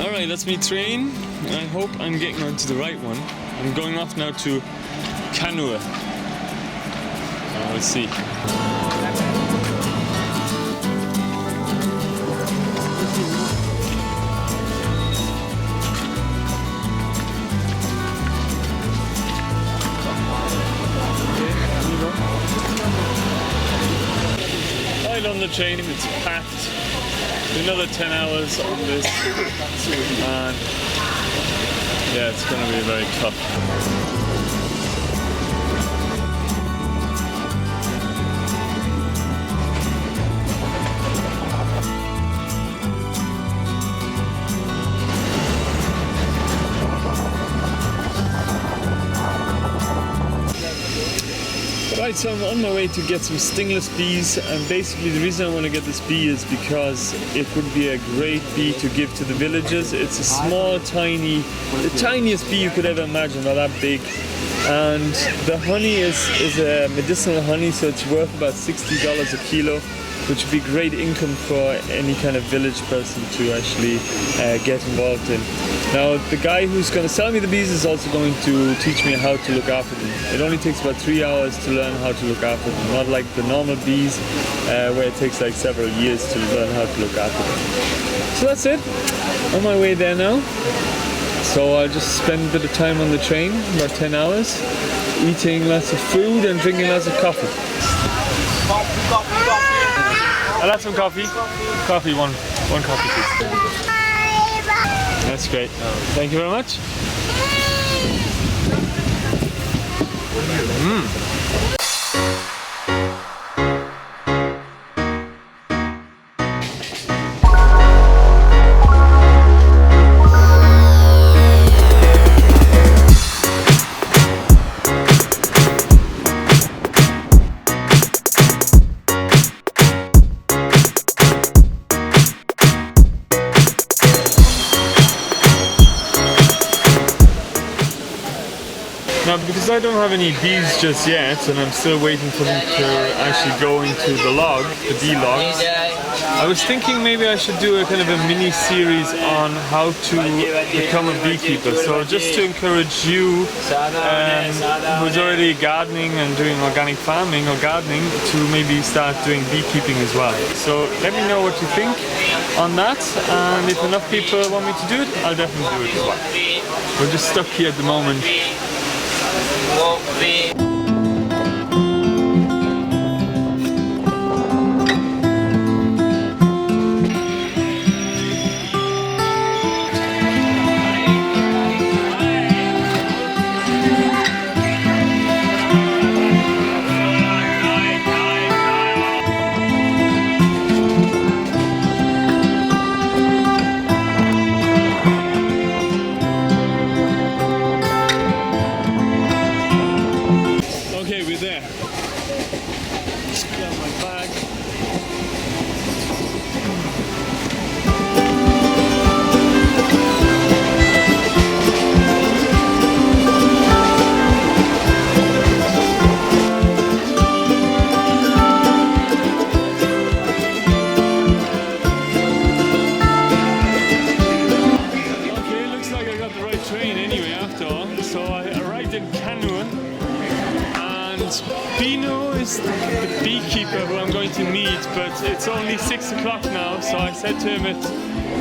Alright, that's me train. I hope I'm getting onto the right one. I'm going off now to Kannur. We'll see. Right on the train, it's packed. Another 10 hours on this, and yeah, it's going to be very tough. Right, so I'm on my way to get some stingless bees, and basically the reason I want to get this bee is because it would be a great bee to give to the villagers. It's a small, tiny, the tiniest bee you could ever imagine, not that big. And the honey is a medicinal honey, so it's worth about $60 a kilo, which would be great income for any kind of village person to actually get involved in. Now, the guy who's going to sell me the bees is also going to teach me how to look after them. It only takes about 3 hours to learn how to look after them, not like the normal bees where it takes like several years to learn how to look after them. So that's it. On my way there now. So I'll just spend a bit of time on the train, about 10 hours, eating lots of food and drinking lots of coffee. I'll have some coffee. Coffee, one coffee please. That's great. Thank you very much. Now, because I don't have any bees just yet, and I'm still waiting for them to actually go into the log, the bee logs, I was thinking maybe I should do a kind of a mini series on how to become a beekeeper. So just to encourage you who's already gardening and doing organic farming or gardening to maybe start doing beekeeping as well. So let me know what you think on that, and if enough people want me to do it, I'll definitely do it as well. We're just stuck here at the moment. Binu is the beekeeper who I'm going to meet, but it's only 6 o'clock now, so I said to him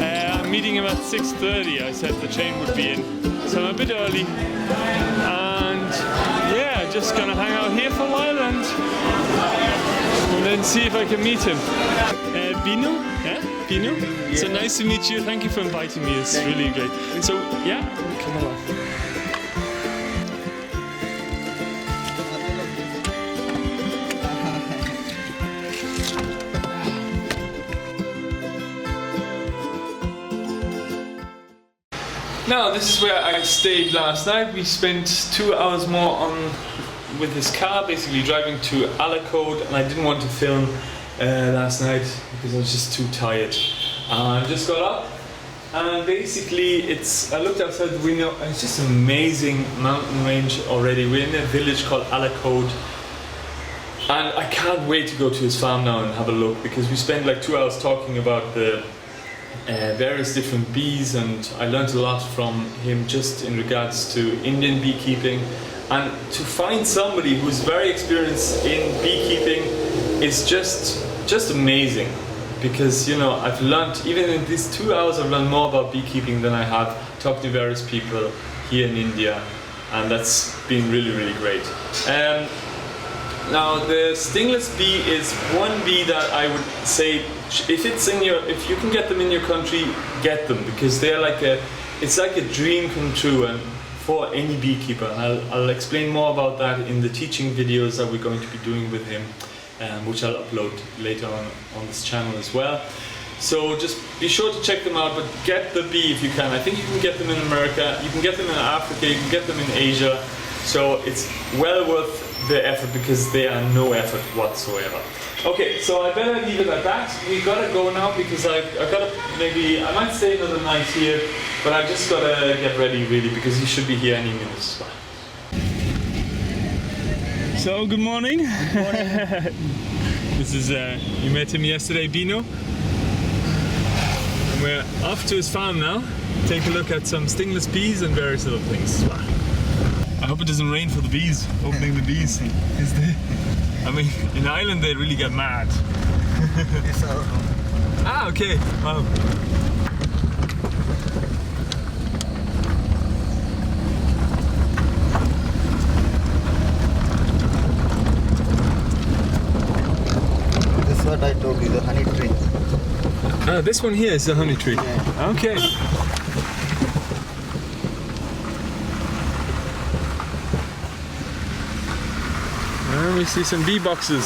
I'm meeting him at 6:30. I said the train would be in, so I'm a bit early, and yeah, just gonna hang out here for a while and then see if I can meet him. Binu? Yeah? Binu? Yeah. So nice to meet you. Thank you for inviting me. It's really great. So yeah, come along. Now, this is where I stayed last night. We spent 2 hours more with this car, basically driving to Alakode, and I didn't want to film last night because I was just too tired. I just got up, and basically I looked outside the window, and it's just an amazing mountain range already. We're in a village called Alakode, and I can't wait to go to his farm now and have a look, because we spent like 2 hours talking about the various different bees, and I learned a lot from him just in regards to Indian beekeeping. And to find somebody who's very experienced in beekeeping is just amazing, because you know, I've learned, even in these 2 hours, I've learned more about beekeeping than I have talked to various people here in India, and that's been really great. Now the stingless bee is one bee that I would say, if you can get them in your country, get them, because they're it's like a dream come true, and for any beekeeper. And I'll explain more about that in the teaching videos that we're going to be doing with him, which I'll upload later on this channel as well. So just be sure to check them out, but get the bee if you can. I think you can get them in America, you can get them in Africa, you can get them in Asia. So it's well worth the effort, because they are no effort whatsoever. Okay, so I better leave it at that. We gotta go now, because I might stay another night here, but I just gotta get ready really, because he should be here any minute as well. So good morning. Good morning. This is you met him yesterday, Binu. And we're off to his farm now. Take a look at some stingless bees and various other things. I hope it doesn't rain for the bees, opening the bees. I mean, in Ireland they really get mad. It's our home. Ah, okay. Wow. This is what I told you, the honey tree. Ah, this one here is the honey tree. Yeah. Okay. And we see some bee boxes.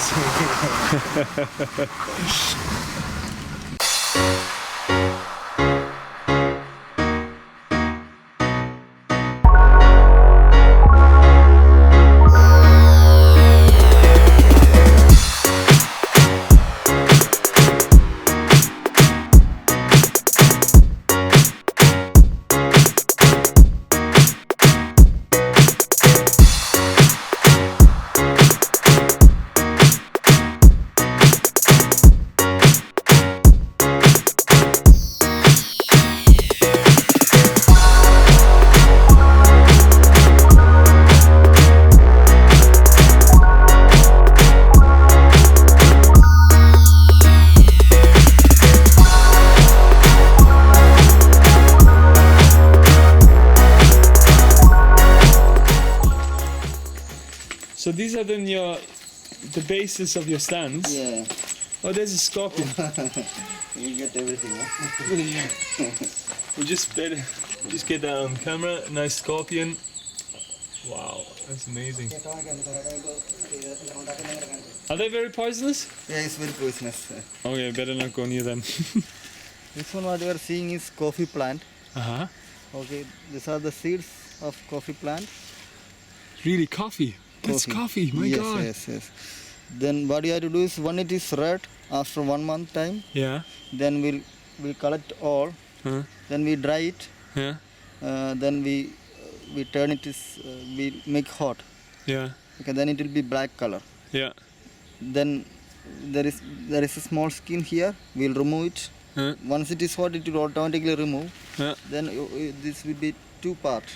So these are then the basis of your stands? Yeah. Oh, there's a scorpion. You get everything, huh? We'll just get that on camera. Nice scorpion. Wow, that's amazing. Are they very poisonous? Yeah, it's very poisonous. Okay, better not go near them. This one what you are seeing is coffee plant. Uh-huh. Okay, these are the seeds of coffee plant. Really, coffee? That's coffee, my God. Yes. Then what you have to do is, when it is red, after 1 month time, Yeah. then we'll collect all. Then we dry it. Yeah. Then we turn it, we make hot. Yeah. Okay, then it will be black color. Yeah. Then there is a small skin here. We'll remove it. Once it is hot, it will automatically remove. Then this will be 2 parts.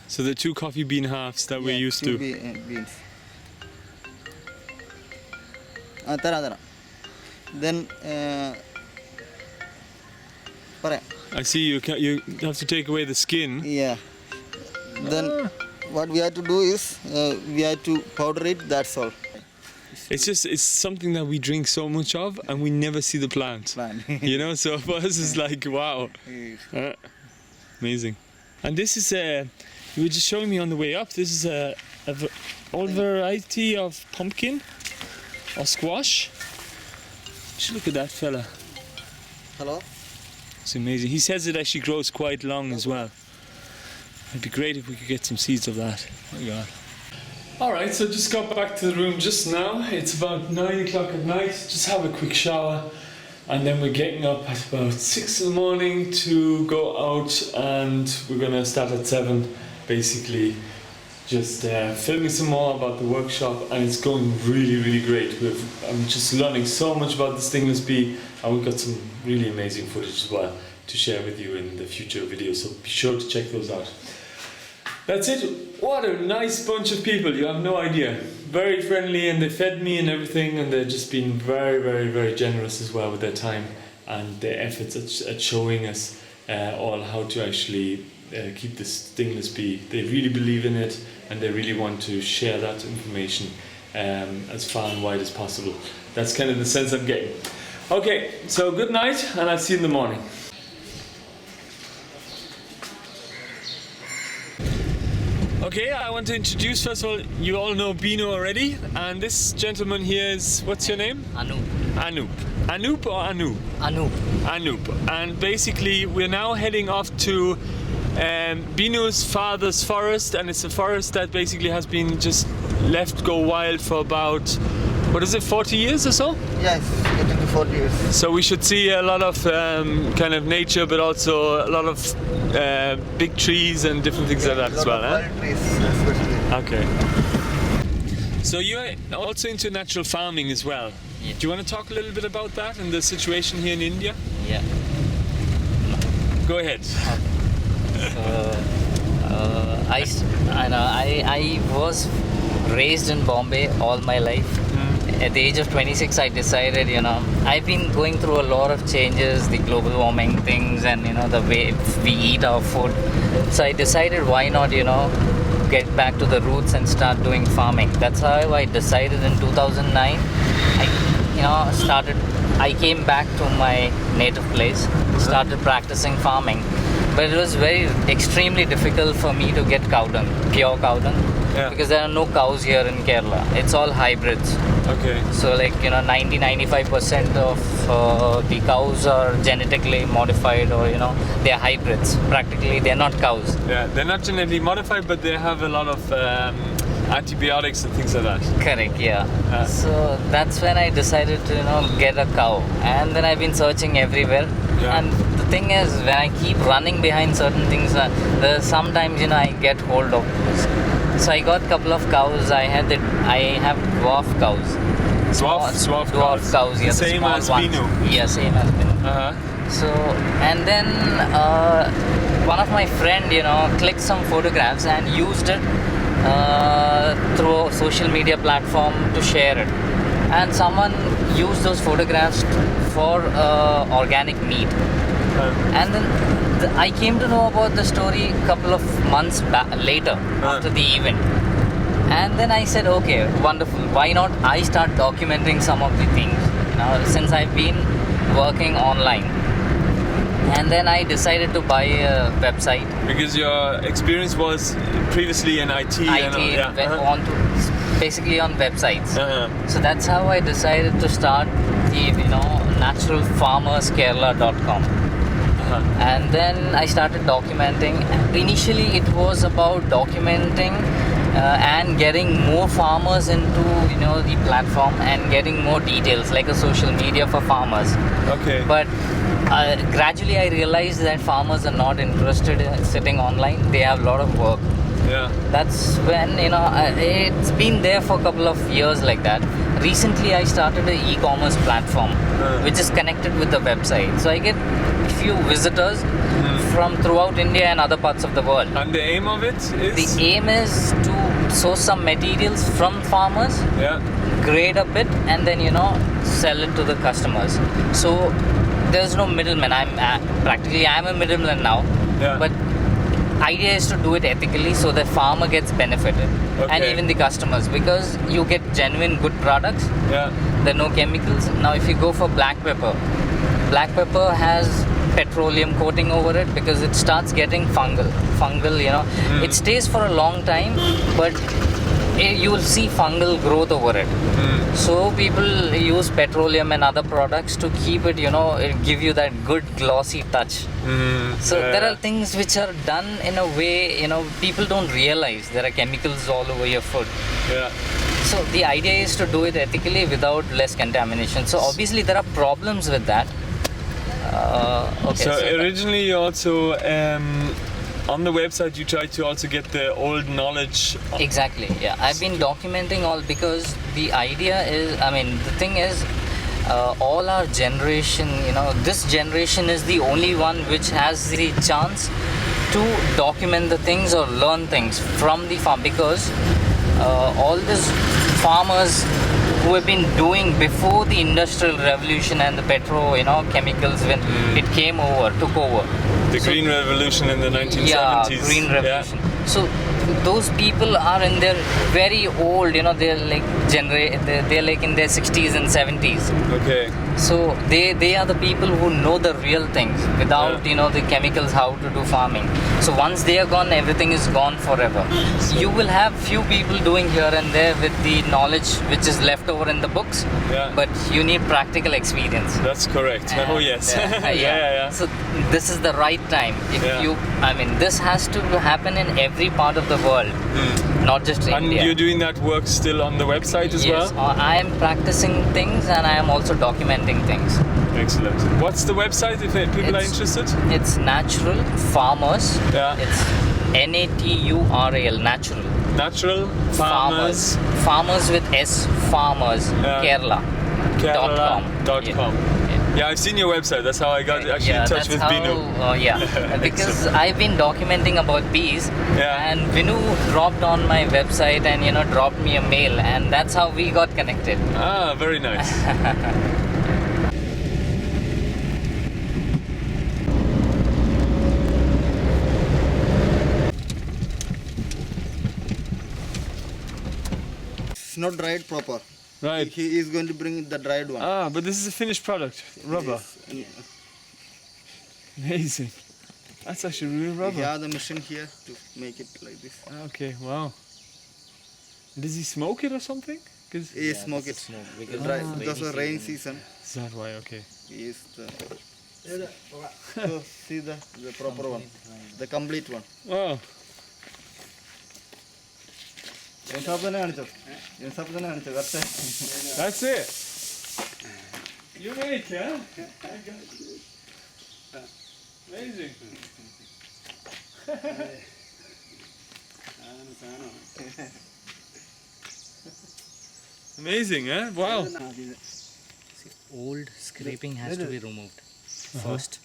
So the 2 coffee bean halves that we're used to. Beans. Then I see you have to take away the skin. yeah. Then what we have to do is we have to powder it. That's all. It's something that we drink so much of, and we never see the plant. You know, so for us it's like wow, amazing. And this is you were just showing me on the way up. This is a old variety of pumpkin or squash. Just look at that fella. Hello. It's amazing. He says it actually grows quite long as well. It'd be great if we could get some seeds of that. Oh my God. Alright, so just got back to the room just now. It's about 9 o'clock at night. Just have a quick shower, and then we're getting up at about 6 in the morning to go out, and we're gonna start at 7, basically just filming some more about the workshop, and it's going really, really great. I'm just learning so much about the stingless bee, and we've got some really amazing footage as well to share with you in the future videos, so be sure to check those out. That's it. What a nice bunch of people, you have no idea. Very friendly, and they fed me and everything, and they've just been very, very, very generous as well with their time and their efforts at showing us all how to actually keep this stingless bee. They really believe in it, and they really want to share that information as far and wide as possible. That's kind of the sense I'm getting. Okay, so good night, and I'll see you in the morning. Okay, I want to introduce, first of all, you all know Binu already, and this gentleman here is, what's your name? Anup. Anup. Anup or Anu? Anup. Anup. And basically we're now heading off to Binu's father's forest, and it's a forest that basically has been just left go wild for about, what is it, 40 years or so? Yes, getting to 40 years. So we should see a lot of kind of nature, but also a lot of big trees and different things like that as well. Wild trees, especially. Okay. So you're also into natural farming as well. Yeah. Do you want to talk a little bit about that and the situation here in India? Yeah. Go ahead. I was raised in Bombay all my life. At the age of 26, I decided, I've been going through a lot of changes, the global warming things, and the way we eat our food. So I decided, why not, get back to the roots and start doing farming. That's how I decided in 2009. I came back to my native place, started practicing farming. But it was extremely difficult for me to get cow dung, pure cow dung, because there are no cows here in Kerala. It's all hybrids. Okay. So 90-95% of the cows are genetically modified, or they're hybrids. Practically, they're not cows. Yeah, they're not genetically modified, but they have a lot of antibiotics and things like that. Correct, yeah. So that's when I decided to get a cow, and then I've been searching everywhere. Yeah. And the thing is, when I keep running behind certain things, sometimes I get hold of those. So I got a couple of cows. I have dwarf cows. Dwarf cows, yeah. Same as Binu. Yeah, same as Binu. So, and then one of my friend, clicked some photographs and used it through a social media platform to share it. And someone used those photographs for organic meat. And then I came to know about the story a couple of months later after the event. And then I said, okay, wonderful. Why not I start documenting some of the things, since I've been working online. And then I decided to buy a website. Because your experience was previously in IT. Basically on websites. So that's how I decided to start the naturalfarmerskerala.com. And then I started documenting. Initially it was about documenting and getting more farmers into the platform and getting more details, like a social media for farmers. Okay. But gradually I realized that farmers are not interested in sitting online. They have a lot of work. Yeah. That's when it's been there for a couple of years like that. Recently I started an e-commerce platform which is connected with the website. So I get a few visitors from throughout India and other parts of the world. And the aim of it is? The aim is to source some materials from farmers, grade a bit, and then sell it to the customers. So there's no middleman. I'm a middleman now. But idea is to do it ethically so the farmer gets benefited, and even the customers, because you get genuine good products. There are no chemicals. Now if you go for black pepper has petroleum coating over it because it starts getting fungal. It stays for a long time, but you will see fungal growth over it. So people use petroleum and other products to keep it, it give you that good glossy touch. So there are things which are done in a way, people don't realize there are chemicals all over your food. So the idea is to do it ethically without less contamination. So obviously there are problems with that. So originally you also on the website you try to also get the old knowledge. Exactly, yeah. I've been documenting all because the idea is, I mean, the thing is, all our generation, this generation is the only one which has the chance to document the things or learn things from the farm, because all these farmers who have been doing before the industrial revolution and the chemicals when it took over. The Green Revolution in the 1970s. Yeah, Green Revolution. So those people are in their very old, they're like they're like in their 60s and 70s. Okay. So they are the people who know the real things without the chemicals, how to do farming. So once they are gone, everything is gone forever. You will have few people doing here and there with the knowledge which is left over in the books, but you need practical experience. That's correct. Oh yes. Yeah. So this is the right time. This has to happen in every part of the world, not just India. And you're doing that work still on the website as well? Yes, I am practicing things and I am also documenting things. Excellent. What's the website if people are interested? It's Natural Farmers. Yeah. It's NATURAL, Natural. Natural Farmers. Farmers with S, Farmers, Kerala. Kerala.com. Yeah, I've seen your website. That's how I got in touch with Binu. Because I've been documenting about bees, and Binu dropped on my website and dropped me a mail, and that's how we got connected. Ah, very nice. It's not dried proper. Right. He is going to bring the dried one. Ah, but this is a finished product, rubber. Yes. Amazing. That's actually real rubber. We have the machine here to make it like this. Okay, wow. Does he smoke it or something? He smoke it. Because of rain season. Is that why? Okay. He is the... So see the proper one, the complete one. Oh. That's it. You make, huh? Amazing. Amazing, eh? Wow. Old scraping has to be removed first.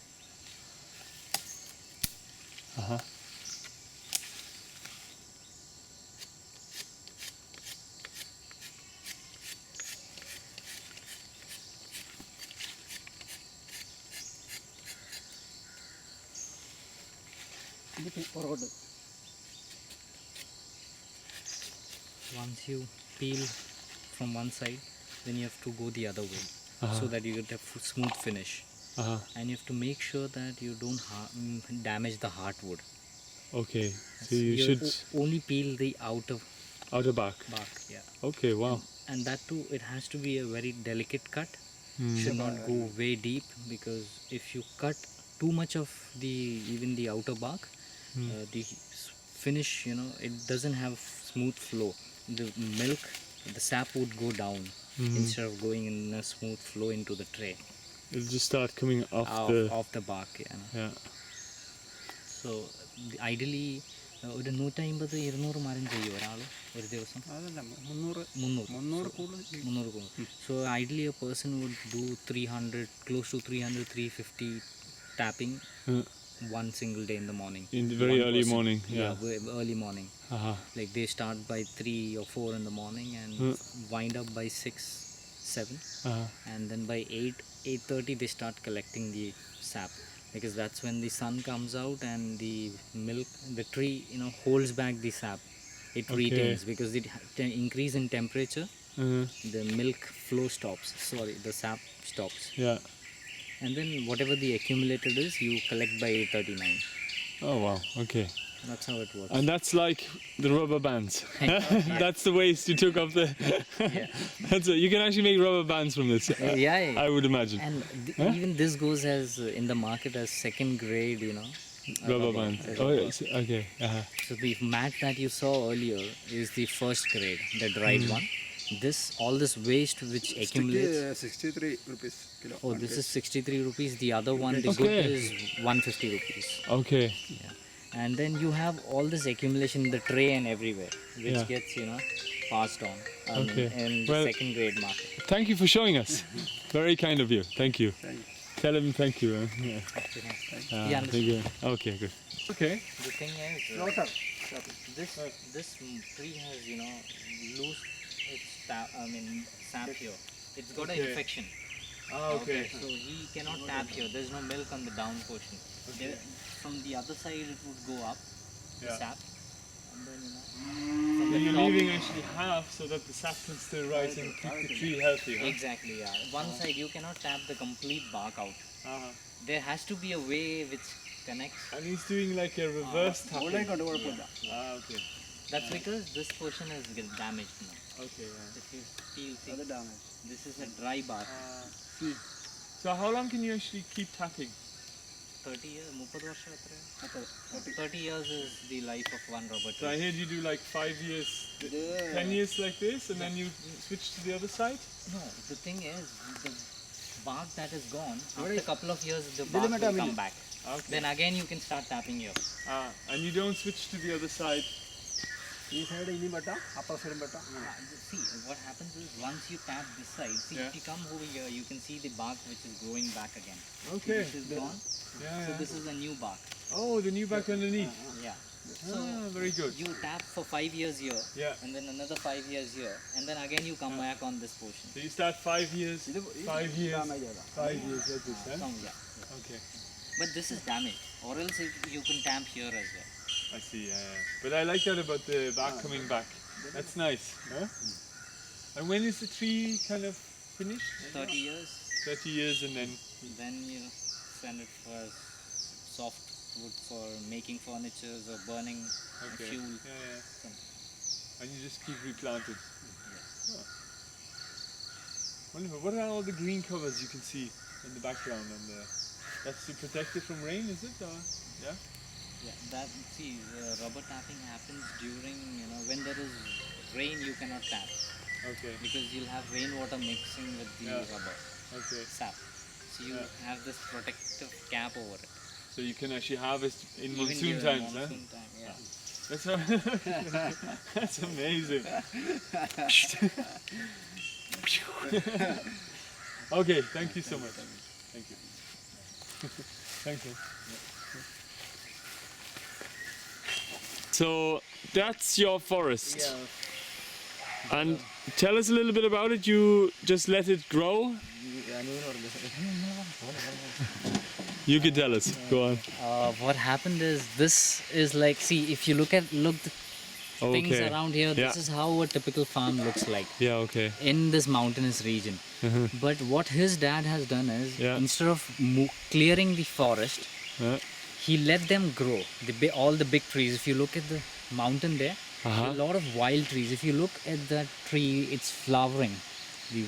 Once you peel from one side, then you have to go the other way so that you get a smooth finish. And you have to make sure that you don't damage the hardwood. Okay, so you should only peel the outer bark. Yeah. Okay, wow. And that too, it has to be a very delicate cut. Should not go way deep, because if you cut too much of even the outer bark, the finish, it doesn't have smooth flow. The milk, the sap would go down instead of going in a smooth flow into the tray. It'll just start coming off the bark. Yeah. So ideally, ഒരു 150-200 മരം ചെയ്യും ഒരാൾ ഒരു ദിവസം. 300. So ideally a person would do 300, close to 300-350 tapping one single day in the morning. In the very early morning. Yeah, early morning. Like they start by 3 or 4 in the morning and wind up by 6-7, and then by 8:30 they start collecting the sap, because that's when the sun comes out and the milk, the tree holds back the sap. It retains, because it increase in temperature, the milk flow stops, the sap stops. Yeah. And then whatever the accumulated is, you collect by 8:39. Oh wow, okay. That's how it works. And that's like the rubber bands. That's the waste you took off the... You can actually make rubber bands from this. I would imagine. And even this goes as in the market as second grade, rubber bands. Okay. So the mat that you saw earlier is the first grade, the dried one. All this waste which accumulates... 63 rupees kilo. Oh, this is 63 rupees. The other one, the good is 150 rupees. Okay. Yeah. and then you have all this accumulation in the tray and everywhere, which Yeah. gets passed on Okay. in the Well- second grade market. Thank you for showing us. Very kind of you. Thank you. Tell him thank you. Yeah. Yeah, Thank you. Okay, good. Okay. The thing is, this tree has loose its sap here. It's got an Okay. infection. Okay. So he cannot tap here. There's no milk on the down portion. There, from the other side, it would go up the Yeah. sap, and then So from the you're top. leaving actually half so that the sap can still rise and keep the tree healthy. Huh? Exactly, yeah. One side you cannot tap the complete bark out. Uh-huh. There has to be a way which connects. And he's doing like a reverse tapping. Okay. That's because this portion is damaged now. Okay. Yeah. If you feel, see, this is a dry bark. See. So how long can you actually keep tapping? 30 years, 30 ವರ್ಷ ಹತ್ರ. 30 years is the life of one rubber So I tree. heard you do like 5 years, 10 years like this, and then you switch to the other side. No, the thing is, the bark that is gone, after a couple of years, the bark will come back. Okay. Then again you can start tapping here. And you don't switch to the other side. See, what happens is once you tap this side, see Yeah. if you come over here, you can see the bark which is growing back again. Okay. This is gone, Yeah. so this is a new bark. Oh, the new back underneath. Yeah. Very good. You tap for 5 years here, Yeah. and then another 5 years here, and then again you come back on this portion. So you start 5 years, 5 years, 5 years like this, huh? Yeah. Okay. But this is damaged, or else you can tap here as well. I see, yeah. But I like that about the bark coming back. That's nice, huh? And when is the tree kind of finished? 30 years, 30 years and then, then you send it for soft wood for making furnitures or burning okay. fuel. Yeah. And you just keep replanting. Oh. Wonderful. What are all the green covers you can see in the background? That's to protect it from rain, is it? Or, yeah? Yeah, that rubber tapping happens during when there is rain you cannot tap Okay. because you'll have rainwater mixing with the Yeah. rubber Okay. sap. So you Yeah. have this protective cap over it. So you can actually harvest in Even monsoon during times, monsoon time, yeah. That's that's amazing. Okay, thank you so much. Thank you. Thank you. So that's your forest. And tell us a little bit about it. You just let it grow. You can tell us. Go on. What happened is this is like, see, if you look the things Okay. around here, Yeah. this is how a typical farm looks like Yeah. Okay. in this mountainous region. But what his dad has done is, Yeah. instead of clearing the forest, Yeah. he let them grow. All the big trees. If you look at the mountain there, Uh-huh. a lot of wild trees. If you look at that tree, it's flowering. The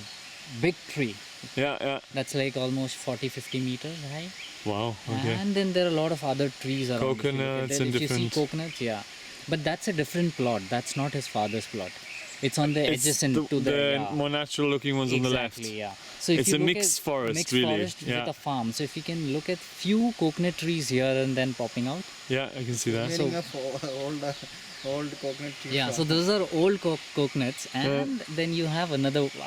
big tree. Yeah. Yeah. That's like almost 40-50 meters high. Wow. Okay. And then there are a lot of other trees around. Coconuts and if you see different- coconuts, yeah. But that's a different plot. That's not his father's plot. It's on the It's adjacent the, to the the more natural looking ones on the left. Exactly, yeah. So if It's you a look mixed at forest, mixed really. forest Yeah. with a farm. So if you can look at few coconut trees here and then popping out. Yeah, I can see that. Clearing up old coconut trees. Yeah. So those are old coconuts, and then you have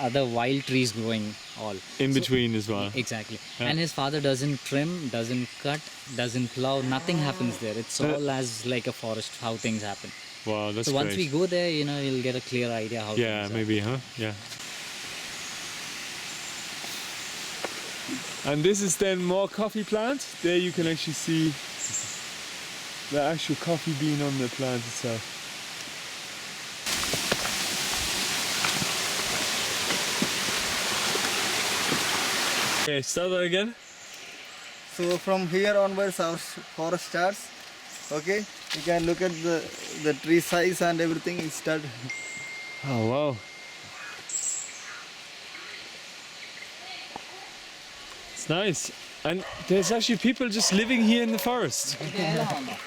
other wild trees growing all In between as well. Exactly. And his father doesn't trim, doesn't cut, doesn't plow. Nothing happens there. It's all as like a forest how things happen. Wow, that's So once great. we go there, you'll get a clear idea how. Yeah, things are. maybe, huh? Yeah. And this is then more coffee plant. There you can actually see the actual coffee bean on the plant itself. Okay, start that again. So from here onwards our forest starts. Okay, you can look at the tree size and everything. It start. Oh wow. It's nice. And there's actually people just living here in the forest.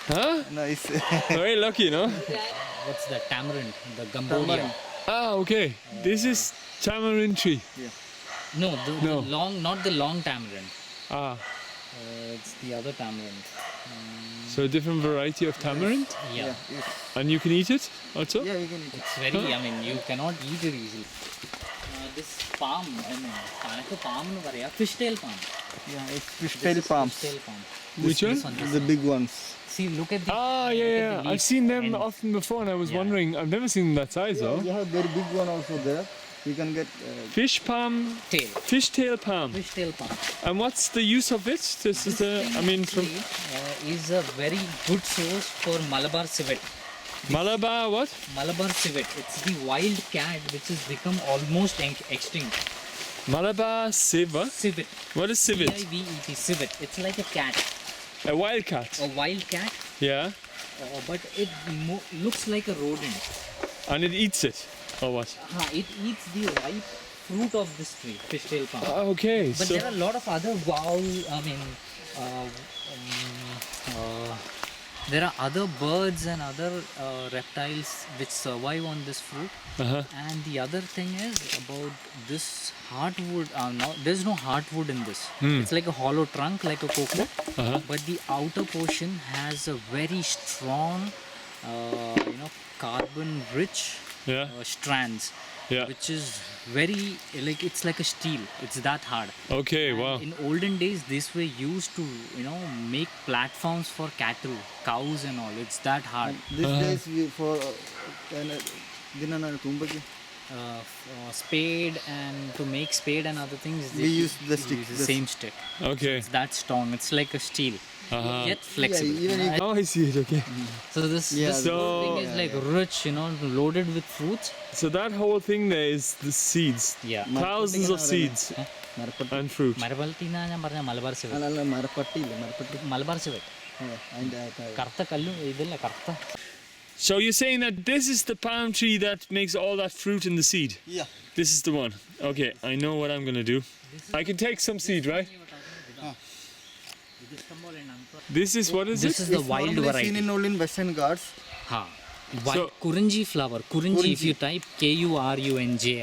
Huh? Nice. Very lucky, no? What's that? Tamarind, the Gambodia. Ah, okay. This is tamarind tree. No, No. the long, not the long tamarind. Ah, It's the other tamarind. so So a different variety of tamarind? Yeah. Yes. And you can eat it also? Yeah, you can eat it. It's very, I mean, you cannot eat it easily. This palm, I mean, palm, fishtail palm. Yeah, it's fishtail palms. Fishtail palm. Which one? The big ones. See, look at the. Ah, look at yeah. the I've leaf seen them end. often before and I was Yeah. wondering, I've never seen that size though. You have very big one also there. You can get Fish palm, Tail. fishtail palm. Fishtail palm. And what's the use of it? This is the, I mean, from Is a very good source for Malabar civet. Malabar, what? Malabar civet. It's the wild cat which has become almost extinct. Malabar civet. Civet. What is civet? Civet. Civet. It's like a cat. A wild cat. A wild cat, Yeah. but it looks like a rodent. And it eats it. Or what? It eats the ripe fruit of this tree, fishtail palm. Okay. But So there are a lot of other there are other birds and other reptiles which survive on this fruit. uh-huh. And the other thing is about this heartwood. There's no heartwood in this. It's like a hollow trunk, like a coconut. Uh-huh. But the outer portion has a very strong, carbon-rich Yeah. strands. Yeah. Which is very like it's like a steel. It's that hard. Okay, And wow. in olden days, these were used to make platforms for cattle, cows, and all. It's that hard. these days we for Spade and to make spade and other things, We use the stick, use the the same stick. Okay. It's that strong. It's like a steel, Uh-huh. yet flexible. Yeah, even if- Oh, I see it. Okay. So this Yeah, this so- whole thing is like rich, loaded with fruits. So that whole thing there is the seeds. Yeah. Thousands of seeds മരപ്പട്ടി and fruit. മരപ്പട്ടി എന്നാ ഞാൻ പറഞ്ഞ Malabar civet. അല്ല മരപ്പട്ടി ഇല്ല മരപ്പട്ടി Malabar civet. അതിൻ്റെ കറുത്ത കല്ലും ഇതില്ല കറുത്ത. So you're saying that this is the palm tree that makes all that fruit in the seed? Yeah. This is the one. Okay, I know what I'm gonna do. I can take some seed, right? This is what is This it? is the wild Normally variety. seen in only in Western Ghats. Wild Kurunji flower. Kurunji, if you type Kurunji,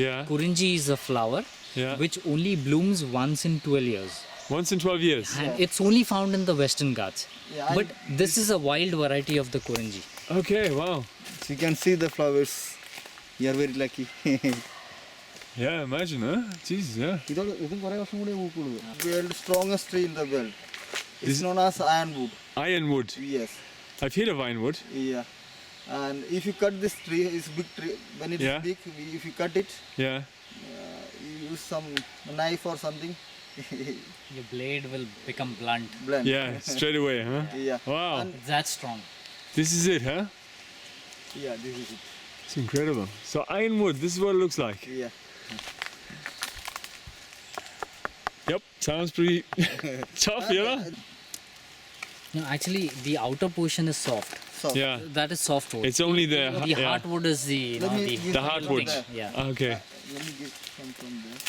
Yeah. Kurunji is a flower Yeah. which only blooms once in 12 years. Once in 12 years. And it's only found in the Western Ghats. Yeah, But this is a wild variety of the Kurunji. Okay, wow. So you can see the flowers. You are very lucky. Yeah, imagine, huh? Jesus, yeah. ഇതും കുറേ വർഷം കൂടി പൂക്കുള്ളൂ. World strongest tree in the world. It's known as ironwood. Ironwood. Yes. I've heard of ironwood. Yeah. And if you cut this tree, it's big tree. When it's Yeah. big, if you cut it, Yeah. you use some knife or something. Your blade will become blunt. Blend. Yeah, straight away, huh? Yeah. Wow. And It's that strong. This is it, huh? yeah, this is it. It's incredible. So ironwood, this is what it looks like. Yeah. Yep, sounds pretty tough, yeah? No, actually, the outer portion is soft. So Yeah. That is softwood. It's only the The yeah. hardwood is the Let me give The you hardwood. there. Yeah. Okay. Let me get some from there.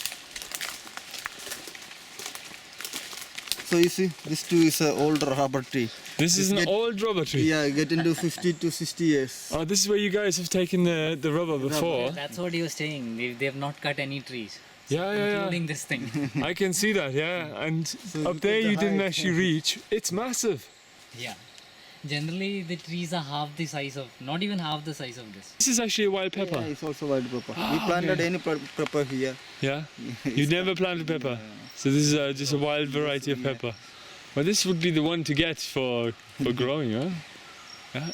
So you see, this too is an old rubber tree. This is an get- old rubber tree. Yeah, get into 50 to 60 years. Oh, this is where you guys have taken the rubber before. That's what he was saying. They have not cut any trees, Yeah, yeah, including this thing. yeah. I can see that, yeah. And So up look there at the you didn't height. actually reach. It's massive. Yeah. Generally, the trees are half the size of, not even half the size of this. This is actually a wild pepper. Yeah, it's also wild pepper. We planted any pepper here. Yeah? You never planted pepper. So this is just a wild variety of pepper. Well, this would be the one to get for growing, huh? Yeah.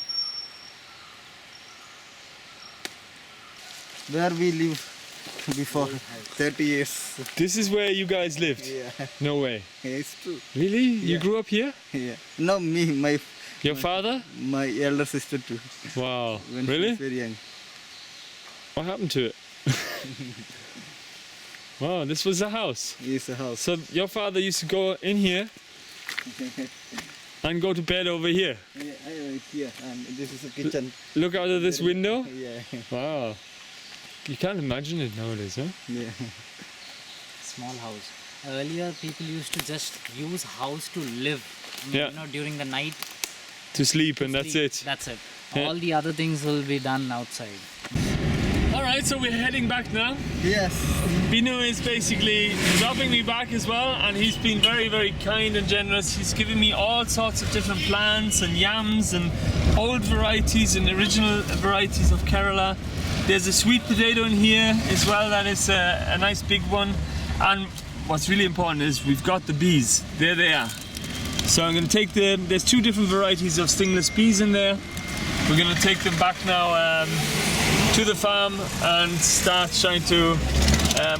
Where we live before 30 years. This is where you guys lived? Yeah, No way. it's true. Really? You Yeah. grew up here? Yeah. No, me, Your father? my elder sister too. Wow. When she Really? was very young. What happened to it? Wow, this was a house. It's a house. So your father used to go in here and go to bed over here. Yeah, it's here, and this is a kitchen. Look out of this window. Yeah, Wow. You can't imagine it nowadays, huh? yeah. Small house. Earlier, people used to just use house to live. Yeah. During the night. To sleep and that's sleep. it. That's it. Yeah. All the other things will be done outside. All Alright, so we're heading back now. Yes. Binu is basically dropping me back as well, and he's been very, very kind and generous. He's given me all sorts of different plants and yams and old varieties and original varieties of Kerala. There's a sweet potato in here as well, that is a nice big one. And what's really important is we've got the bees. There they are. So I'm going to take them. There's 2 different varieties of stingless bees in there. We're going to take them back now to the farm and start trying to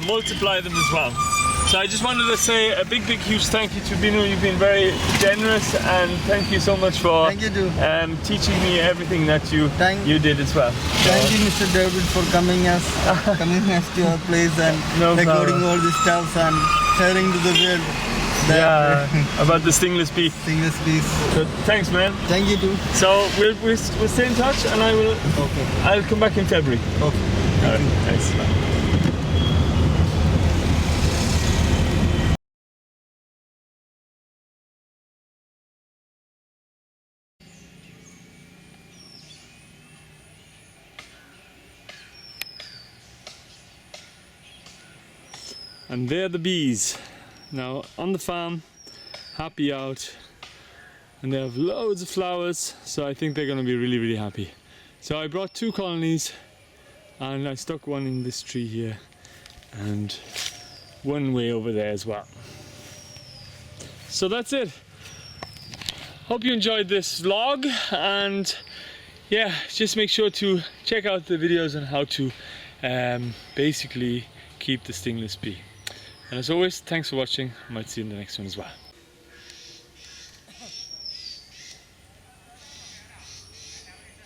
multiply them as well. So I just wanted to say a big huge thank you to Binu. You've been very generous, and thank you so much for teaching me everything that you did as well. Thank you, Mr. David, for coming to our place and recording all this stuff and sharing to the world. About the stingless bee. Stingless bees. So, thanks, man. Thank you too. So we'll stay in touch, and I'll come back in February. Okay. All right. Thanks. Bye. And there are the bees, now on the farm, happy out, and they have loads of flowers, so I think they're going to be really, really happy. So I brought 2 colonies, and I stuck one in this tree here, and one way over there as well. So that's it. Hope you enjoyed this vlog, and yeah, just make sure to check out the videos on how to basically keep the stingless bee. And as always, thanks for watching. I might see you in the next one as well.